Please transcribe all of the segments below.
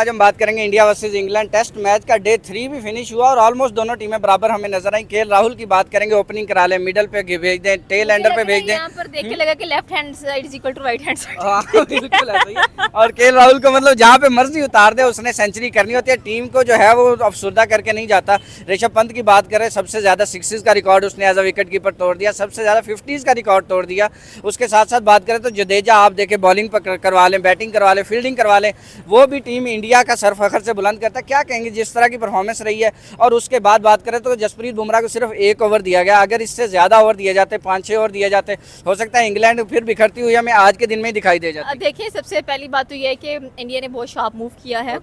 आज हम बात करेंगे India versus England test match का डे 3 भी फिनिश हुआ और ऑलमोस्ट दोनों टीमें बराबर हमें नजर आई। केएल राहुल की बात करेंगे, ओपनिंग करा ले, मिडल पे भेज दें, टेल एंडर पे भेज दें। यहाँ पर देख के लगा कि left hand side is equal to right hand side. हाँ बिल्कुल ऐसा ही है। और केएल राहुल को मतलब जहाँ पे मर्जी उतार दे उसने सेंचुरी करनी होती है। टीम को जो है वो अफसुर्दा करके नहीं जाता। ऋषभ पंत की बात करें, सबसे ज्यादा सिक्सेस का रिकॉर्ड उसने एज अ विकेट कीपर तोड़ दिया, सबसे ज्यादा 50s का रिकॉर्ड तोड़ दिया। उसके साथ साथ बात करें तो जडेजा आप देखे बॉलिंग करवा लें, बैटिंग करवा लें, फील्डिंग करवा लें, वो भी टीम इंडिया का सर फखर से बुलंद करता है। क्या कहेंगे जिस तरह की परफॉर्मेंस रही है। और उसके बाद बात करें तो जसप्रीत बुमराह को सिर्फ 1 ओवर दिया गया। अगर इससे ज्यादा ओवर दिए जाते, 5-6 ओवर दिए जाते, हो सकता है इंग्लैंड फिर बिखरती हुई हमें आज के दिन में ही दिखाई दे जाती। देखिए, सबसे पहली बात तो ये है कि इंडिया ने बहुत शार्प मूव किया है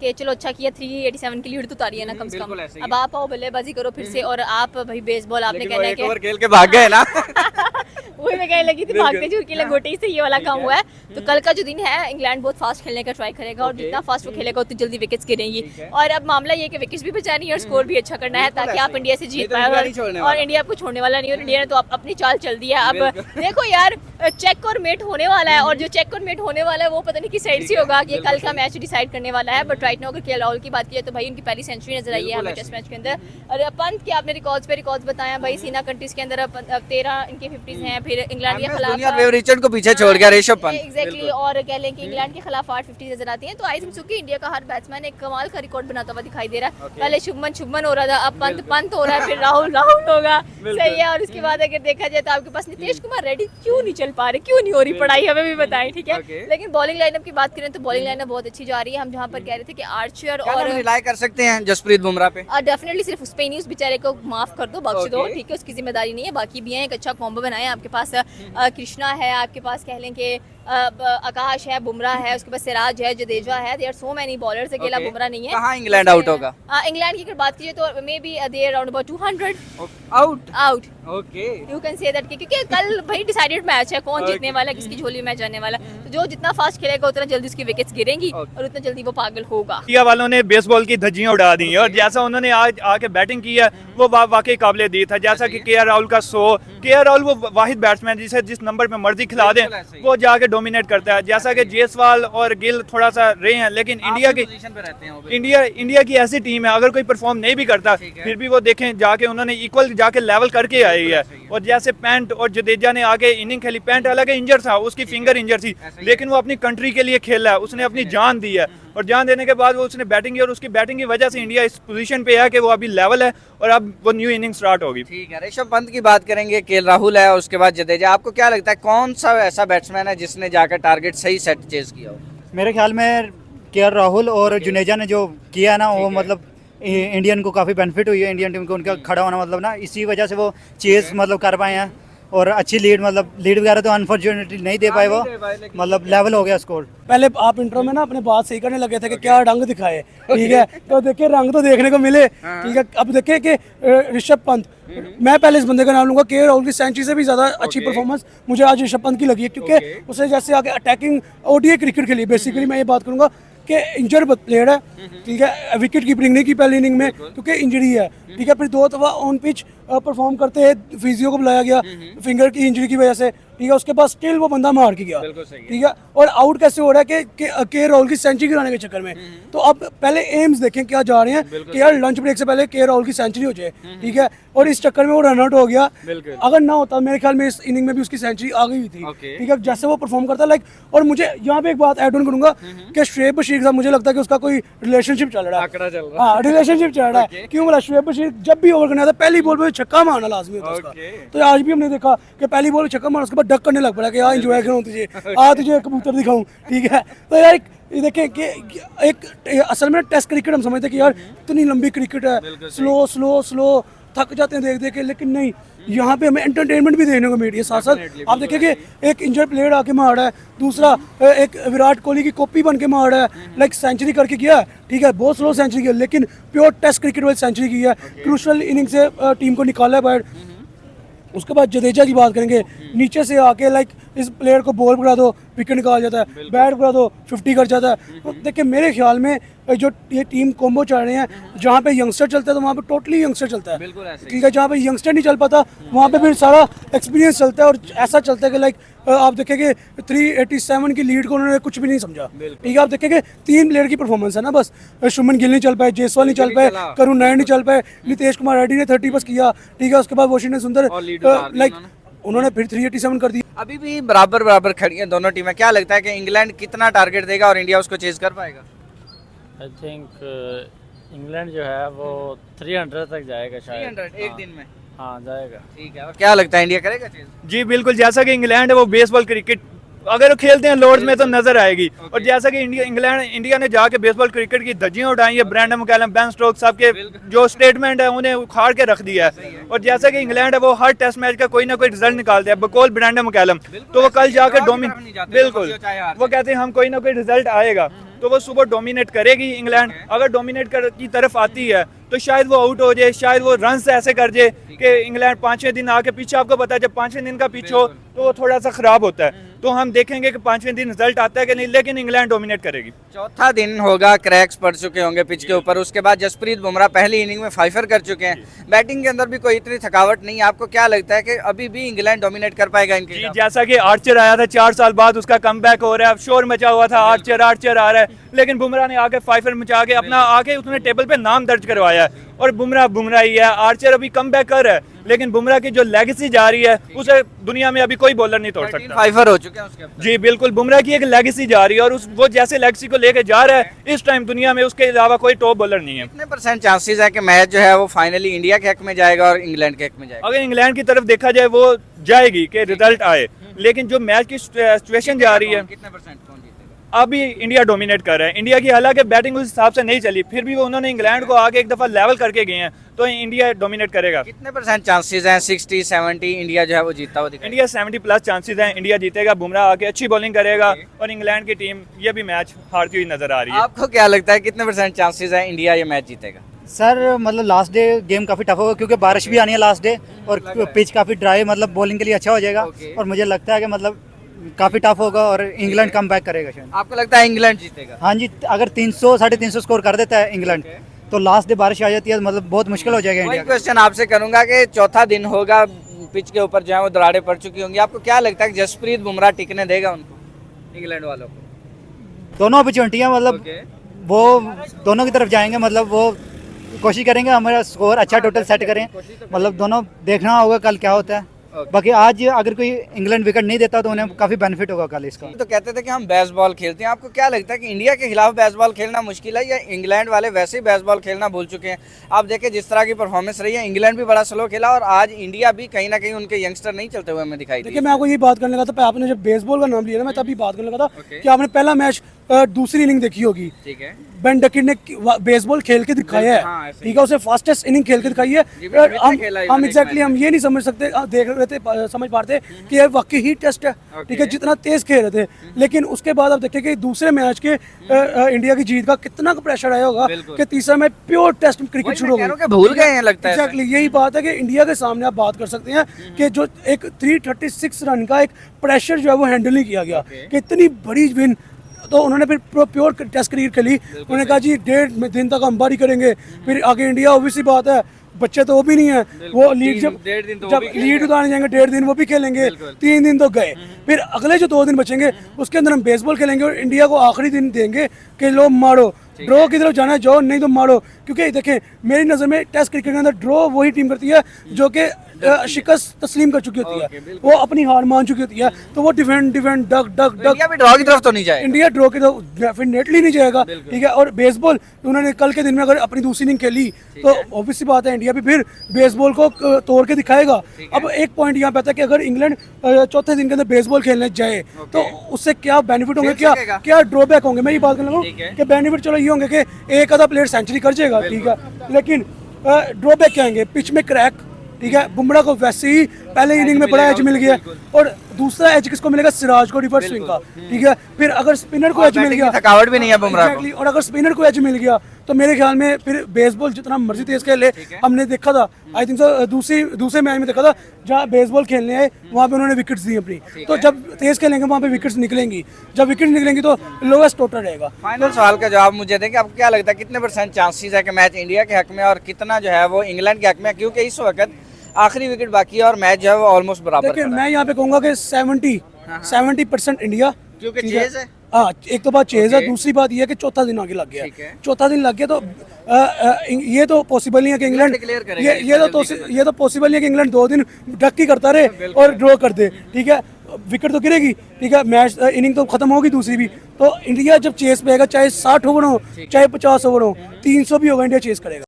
कि चलो अच्छा किया, 387 की लीड तो उतारी है ना कम से कम। अब आप आओ बल्लेबाजी करो फिर से, और आप भाई बेसबॉल आपने कहना है कि ओवर खेल के भाग गए ना। वही मैं कहने लगी थी, भागते झूठ के लिए गोटी से ये वाला काम हुआ है। तो कल का जो दिन है, इंग्लैंड बहुत फास्ट खेलने का ट्राई करेगा और जितना फास्ट वो खेलेगा उतनी जल्दी विकेट्स गिरेंगी। और अब मामला ये कि विकेट्स भी बचानी है और स्कोर भी अच्छा करना है ताकि आप इंडिया से जीत पाए। और इंडिया आपको छोड़ने वाला नहीं, और इंडिया ने तो अपनी चाल चल दी है। अब देखो यार, चेक और मेट होने वाला है, और जो चेक और मेट होने वाला है वो पता नहीं किस साइड से होगा, ये कल का मैच डिसाइड करने वाला है। बट राइट नाउ अगर केएल राहुल की बात की तो भाई उनकी पहली सेंचुरी नजर आई है हमें टेस्ट मैच के अंदर। और पंत के आपने रिकॉर्ड्स पे रिकॉर्ड्स बताया भाई, सीना कंट्रीज के अंदर 13 इनके 50s हैं, फिर इंग्लैंड के खिलाफ रिचर्ड को पीछे छोड़ गया ऋषभ पंत। एग्जैक्टली, और कह लें कि इंग्लैंड के खिलाफ 8 50 नजर आती हैं। तो आई थिंक सो कि इंडिया का हर बैट्समैन एक कमाल का रिकॉर्ड बनाता हुआ दिखाई दे रहा है। पहले शुभमन हो रहा था, अब पंत हो रहा है, फिर राहुल होगा, सही है। और उसके बाद अगर देखा जाए तो आपके पास नीतीश कुमार रेड्डी क्यों नहीं चल पा रहे, क्यों नहीं हो रही पढ़ाई, हमें भी बताएं, ठीक है। लेकिन बॉलिंग लाइनअप की बात करें तो बॉलिंग लाइनअप बहुत अच्छी जा रही है। हम जहाँ पर कह रहे थे कि आर्चर और रिलाई कर सकते हैं जसप्रीत बुमराह पे, डेफिनेटली सिर्फ उस पे नहीं, उस बेचारे को माफ कर दो, बख्श दो, ठीक है, उसकी जिम्मेदारी नहीं है। बाकी भी हैं, एक अच्छा कॉम्बो बनाए आपके पास। कृष्णा है आपके पास, कह लें कि आकाश है, बुमराह है, उसके पास सिराज है, जडेजा है। देयर सो मेनी बॉलर्स, अकेला बुमराह नहीं है। कहाँ इंग्लैंड आउट होगा? इंग्लैंड की अगर बात कीजिए तो maybe there around about 200 out. Okay, you can say that, क्योंकि कल भाई डिसाइडेड मैच है, कौन जीतने वाला है, किसकी झोली में जाने वाला। तो जो जितना फास्ट खेलेगा उतना जल्दी उसकी विकेट्स गिरेंगी और उतना जल्दी वो पागल होगा। इंडिया वालों ने बेसबॉल की धज्जियां उड़ा दी और जैसा उन्होंने आज आके बैटिंग की है वो वाकई काबिल दी था। जैसा कि केएल राहुल का 100, केएल राहुल वो वाहिद बैट्समैन जिसे जिस नंबर पे मर्जी खिला दे वो जाके डोमिनेट करता है। जैसा कि जायसवाल और गिल थोड़ा सा रहे हैं, लेकिन इंडिया की ऐसी टीम है, अगर कोई परफॉर्म नहीं भी करता फिर भी वो देखें जाके उन्होंने इक्वल जाके लेवल करके आई है। और जैसे पैंट और जडेजा ने आगे इनिंग खेली, पैंट हालांकि इंजर था, उसकी फिंगर इंजर थी, लेकिन वो अपनी कंट्री के लिए खेला है, उसने अपनी जान दी है। और जान देने के बाद वो उसने बैटिंग की और उसकी बैटिंग की वजह से इंडिया इस पोजीशन पे है कि वो अभी लेवल है और अब वो न्यू इनिंग स्टार्ट होगी। ठीक है, ऋषभ पंत की बात करेंगे, केएल राहुल है, उसके बाद जडेजा। आपको क्या लगता है कौन सा ऐसा बैट्समैन है जिसने जाकर टारगेट सही सेट चेज किया हो? मेरे ख्याल में केएल राहुल और जुडेजा ने जो किया ना वो मतलब इंडियन को काफ़ी बेनिफिट हुई है, इंडियन टीम को उनका खड़ा होना मतलब ना इसी वजह से वो चेज मतलब कर पाए हैं और अच्छी लीड वगैरह तो अनफॉर्चुनेटली नहीं दे पाए वो, मतलब लेवल हो गया स्कोर। पहले आप इंट्रो में ना अपने बात सही करने लगे थे कि क्या रंग दिखाए, ठीक है, तो देखिए रंग तो देखने को मिले, ठीक है। अब देखिए कि ऋषभ पंत, मैं पहले इस बंदे का नाम लूंगा, केएल राहुल की सेंचुरी से भी ज्यादा अच्छी परफॉर्मेंस मुझे आज ऋषभ पंत की लगी है, क्योंकि उसे जैसे आगे अटैकिंग ओडीआई क्रिकेट खेली। बेसिकली मैं ये बात करूंगा कि इंजर्ड प्लेयर है, ठीक है, विकेट कीपिंग नहीं की पहली इनिंग में क्योंकि इंजरी है, ठीक है। फिर 2 दफा ऑन पिच परफॉर्म करते हैं, फिजियो को बुलाया गया फिंगर की इंजरी की वजह से, ठीक है। उसके बाद स्टिल वो बंदा मार के गया, ठीक है। और आउट कैसे हो रहा है कि केएल राहुल की सेंचुरी गिराने के चक्कर में। तो अब पहले एम्स देखें क्या जा रहे हैं कि यार लंच ब्रेक से पहले केएल राहुल की सेंचुरी हो जाए, ठीक है। और इस चक्कर में वो रन आउट हो गया। अगर ना होता मेरे ख्याल में इस इनिंग में भी उसकी सेंचुरी आ गई थी, ठीक है, जैसे वो परफॉर्म करता लाइक। और मुझे यहाँ पे एक बात ऐड ऑन करूंगा कि शुएब बशीर के साथ मुझे लगता है कि उसका कोई रिलेशनशिप चल रहा है। हाँ, रिलेशनशिप चल रहा है। क्यों बोला? शुएब बशीर जब भी ओवर करने आता पहली बॉल पे छक्का मारना लाजमी होता है उसका। तो आज भी हमने देखा कि पहली बॉल छक्का मारा, उसके बाद डक करने लग पड़ा कि यार एंजॉय करूं तुझे, तुझे कबूतर दिखाऊं, ठीक है। तो यार ये देखें कि एक असल में टेस्ट क्रिकेट हम समझते कि यार इतनी लंबी क्रिकेट है, स्लो थक जाते हैं देख देख के, लेकिन नहीं, यहाँ पे हमें एंटरटेनमेंट भी देखने को मिल रही है। साथ साथ आप देखिए कि एक इंजर्ड प्लेयर आके मार रहा है, दूसरा एक विराट कोहली की कॉपी बन के मार रहा है, लाइक सेंचुरी करके किया, ठीक है, बहुत स्लो सेंचुरी किया, लेकिन प्योर टेस्ट क्रिकेट वाली सेंचुरी की है, क्रूशल इनिंग से टीम को निकाला है बाहर। उसके बाद जडेजा की बात करेंगे, नीचे से आके लाइक इस प्लेयर को बॉल पकड़ा दो विकेट निकाल जाता है, बैट पकड़ा दो 50 कर जाता है। तो देखिए मेरे ख्याल में जो ये टीम कॉम्बो चल रहे हैं, जहाँ पे यंगस्टर चलता है तो वहाँ पे टोटली यंगस्टर चलता है, बिल्कुल ऐसे ही। ठीक है। जहाँ पे यंगस्टर नहीं चल पाता वहाँ पे फिर सारा एक्सपीरियंस चलता है, और ऐसा चलता है कि लाइक आप देखेंगे 387 की लीड को उन्होंने कुछ भी नहीं समझा, ठीक है। आप देखेंगे 3 प्लेयर की परफॉर्मेंस है ना बस, शुभमन गिल नहीं चल पाए, जायसवाल नहीं चल पाए, करुण नायर नहीं चल पाए, नितेश कुमार रेड्डी ने 30 बस किया, ठीक है। उसके बाद वॉशिंगटन सुंदर लाइक उन्होंने फिर 387 कर दी। अभी भी बराबर बराबर खड़ी हैं दोनों टीमें। क्या लगता है कि इंग्लैंड कितना टारगेट देगा और इंडिया उसको चेज कर पाएगा? आई थिंक इंग्लैंड जो है वो 300 तक जाएगा शायद। 300 एक दिन में? हाँ जाएगा। ठीक है। और क्या लगता है इंडिया करेगा चेज? जी बिल्कुल, जैसा कि इंग्लैंड है वो बेसबॉल क्रिकेट अगर वो खेलते हैं लॉर्ड्स में तो नजर आएगी। और जैसा कि इंडिया ने जाके बेसबॉल क्रिकेट की धज्जियां उड़ाई है, ब्रैंडन मैकलम, बेन स्टोक्स सब के जो स्टेटमेंट है उन्हें उखाड़ के रख दिया है। और जैसा कि इंग्लैंड है वो हर टेस्ट मैच का कोई ना कोई रिजल्ट निकालते हैं, बकौल ब्रैंडन मैकलम, तो वो कल जाकर बिल्कुल वो कहते हैं हम कोई ना कोई रिजल्ट आएगा, तो वो सुबह डोमिनेट करेगी इंग्लैंड। अगर डोमिनेट की तरफ आती है तो शायद वो आउट हो जाए, शायद वो रन से ऐसे कर जाए कि इंग्लैंड 5वें दिन आके पीछे, आपको पता है जब 5वें दिन का पीछे हो तो वो थोड़ा सा खराब होता है। तो हम देखेंगे कि 5वें दिन रिजल्ट आता है कि नहीं, लेकिन इंग्लैंड डोमिनेट करेगी। चौथा दिन होगा, क्रैक्स पड़ चुके होंगे पिच के ऊपर। उसके बाद जसप्रीत बुमराह पहली इनिंग में 5 कर चुके हैं, बैटिंग के अंदर भी कोई इतनी थकावट नहीं है। आपको क्या लगता है कि अभी भी इंग्लैंड डोमिनेट कर पाएगा इनके? जी जैसा कि आर्चर आया था 4 साल बाद, उसका कमबैक हो रहा है, अब शोर मचा हुआ था आर्चर आ रहा है, लेकिन बुमराह ने आके 5 मचा के अपना आके उसने टेबल पे नाम दर्ज करवाया है। और बुमराह ही है, आर्चर अभी कमबैक कर है, लेकिन बुमराह की जो लेगेसी जा रही है उसे दुनिया में अभी कोई बॉलर नहीं तोड़ सकता। 5 हो चुके हैं उसके ऊपर। जी बिल्कुल, बुमराह की एक लेगेसी जा रही है और वो जैसे लेगेसी को लेके जा रहा है इस टाइम दुनिया में उसके अलावा कोई टॉप बॉलर नहीं है। कितने % चांसेस है कि मैच जो है वो फाइनली इंडिया के हक में जाएगा और इंग्लैंड के हक में जाएगा? अगर इंग्लैंड की तरफ देखा जाए वो जाएगी कि रिजल्ट आए, लेकिन जो मैच की सिचुएशन जा रही है कितने % कौन जीतेगा? अभी इंडिया डोमिनेट कर रहा है। इंडिया की हालांकि बैटिंग उस हिसाब से नहीं चली, फिर भी वो उन्होंने इंग्लैंड को आगे एक दफा लेवल करके गए हैं, तो इंडिया डोमिनेट करेगा। कितने % चांसेस हैं? 60, 70 इंडिया जो है वो जीतता हुआ दिखाई? इंडिया 70+ चांसेस हैं, इंडिया जीतेगा। बुमराह आके अच्छी बॉलिंग करेगा और इंग्लैंड की टीम ये भी मैच हारती हुई नजर आ रही है। आपको क्या लगता है कितने % चांसेस हैं इंडिया ये मैच जीतेगा? सर मतलब लास्ट डे गेम काफ़ी टफ होगा क्योंकि बारिश भी आनी है लास्ट डे, और पिच काफ़ी ड्राई, मतलब बॉलिंग के लिए अच्छा हो जाएगा। और मुझे लगता है कि मतलब काफ़ी टफ होगा और इंग्लैंड कम बैक करेगा शायद। आपको लगता है इंग्लैंड जीतेगा? हाँ जी, अगर 300 350 स्कोर कर देता है इंग्लैंड तो लास्ट डे बारिश आ जाती है, मतलब बहुत मुश्किल हो जाएगा वही इंडिया का। क्वेश्चन आपसे करूंगा कि चौथा दिन होगा, पिच के ऊपर जो है वो दरारें पड़ चुकी होंगी। आपको क्या लगता है कि जसप्रीत बुमराह टिकने देगा उनको, इंग्लैंड वालों को? दोनों अपॉर्चुनिटियाँ मतलब वो दोनों की तरफ जाएंगे, मतलब वो कोशिश करेंगे हमारा स्कोर अच्छा टोटल सेट करें, मतलब दोनों देखना होगा कल क्या होता है। बाकी आज अगर कोई इंग्लैंड विकेट नहीं देता तो उन्हें काफ़ी बेनिफिट होगा कल इसका। तो कहते थे कि हम बेसबॉल खेलते हैं, आपको क्या लगता है कि इंडिया के खिलाफ बेसबॉल खेलना मुश्किल है या इंग्लैंड वाले वैसे ही बेसबॉल खेलना भूल चुके हैं? आप देखें जिस तरह की परफॉर्मेंस रही है, इंग्लैंड भी बड़ा स्लो खेला और आज इंडिया भी कहीं ना कहीं उनके यंगस्टर नहीं चलते हुए हमें दिखाई देखिए मैं आपको ये बात करने लगा था, आपने जब बेसबॉल का नाम लिया ना, मैं तभी बात करने लगा था कि आपने पहला मैच दूसरी इनिंग देखी होगी। ठीक है। बेन डकिट ने बेसबॉल खेल के दिखाया है, ठीक है, उसे फास्टेस्ट इनिंग खेल के दिखाई है। हम एग्जैक्टली हम ये नहीं समझ सकते, देख रहे थे, समझ पाते कि ये वाकई ही टेस्ट है, ठीक है, जितना तेज खेल रहे थे। लेकिन उसके बाद आप देखें कि दूसरे मैच के इंडिया की जीत का कितना प्रेशर आया होगा कि तीसरा मैच प्योर टेस्ट क्रिकेट शुरू हो गया। भूल गए हैं लगता है। एग्जैक्टली यही बात है कि इंडिया के सामने आप बात कर सकते हैं कि जो एक 336 रन का एक प्रेशर जो है वो हैंडल नहीं किया गया, कि इतनी बड़ी विन। तो उन्होंने फिर प्योर टेस्ट क्रिकेट खेली, उन्होंने कहा जी 1.5 दिन तक हम बारी करेंगे, फिर आगे इंडिया ऑब्वियसली बात है, बच्चे तो वो भी नहीं है, वो लीड जब लीड उतारने जाएंगे 1.5 दिन वो भी खेलेंगे, 3 दिन तो गए, फिर अगले जो 2 दिन बचेंगे उसके अंदर हम बेसबॉल खेलेंगे और इंडिया को आखिरी दिन देंगे कि लो मारो, ड्रॉ की तरफ जाना है जाओ, नहीं तो मारो। क्योंकि देखें मेरी नज़र में टेस्ट क्रिकेट के अंदर ड्रॉ वही टीम करती है जो कि शिकस्त तस्लीम कर चुकी होती है, वो अपनी हार मान चुकी होती है, तो वो defend duck duck duck. India भी ड्रॉ की तरफ तो नहीं जाए, इंडिया ड्रॉ की तरफ डेफिनेटली नहीं जाएगा, ठीक है। और बेसबॉल उन्होंने कल के दिन में अगर अपनी दूसरी इनिंग खेली तो ऑब्वियसली बात है इंडिया भी फिर बेसबॉल को तोड़ के दिखाएगा। अब एक पॉइंट यहाँ पे आता है कि अगर इंग्लैंड चौथे दिन के अंदर बेसबॉल खेलने जाए तो उससे क्या बेनिफिट होंगे, क्या ड्रॉबैक होंगे। मैं ये बात करना कि बेनिफिट चलो ये होंगे कि एक आधा प्लेयर सेंचुरी कर जाएगा, ठीक है, लेकिन ड्रॉबैक क्या आएंगे, पिच में क्रैक, ठीक है। बुमराह को वैसे ही पहले इनिंग में बड़ा एज मिल गया और दूसरा एज किसको मिलेगा, सिराज को रिवर्स स्विंग का, ठीक है। फिर अगर स्पिनर को एज मिल बैटिंग गया, की थकावट भी नहीं है बुमराह को। Exactly, और अगर स्पिनर को एज मिल गया तो मेरे ख्याल में फिर बेसबॉल जितना मर्जी तेज खेले, हमने देखा था आई थिंक सो दूसरे मैच में देखा था जहाँ बेसबॉल खेलने आए वहाँ पे उन्होंने विकेट्स दी अपनी, तो जब तेज खेलेंगे वहाँ पे विकेट्स निकलेंगी, जब विकेट निकलेंगी तो लोएस्ट टोटल रहेगा। फाइनल सवाल का जवाब मुझे दें कि आपको क्या लगता है कितने % चांसेस है कि मैच इंडिया के हक में और कितना जो है वो इंग्लैंड के हक में, क्योंकि इस वक्त आखिरी विकेट बाकी है और मैच जो है वो ऑलमोस्ट बराबर देखिए खड़ा है। मैं यहाँ पे कहूँगा कि 70% इंडिया, क्योंकि ठीक है? चेज है। हाँ, एक तो बात चेज है, Okay. दूसरी बात ये है कि चौथा दिन आगे लग ठीक है। गया, चौथा दिन लग गया तो ये तो पॉसिबल नहीं है कि इंग्लैंड declare करेगा ये तो पॉसिबल नहीं है कि इंग्लैंड 2 दिन डक ही करता रहे और ड्रॉ कर दे, ठीक है। विकेट तो गिरेगी, ठीक है, मैच इनिंग तो खत्म होगी दूसरी भी, तो इंडिया जब चेस पे आएगा चाहे 60 ओवर हो चाहे 50 ओवर हो, 300 भी होगा इंडिया चेस करेगा।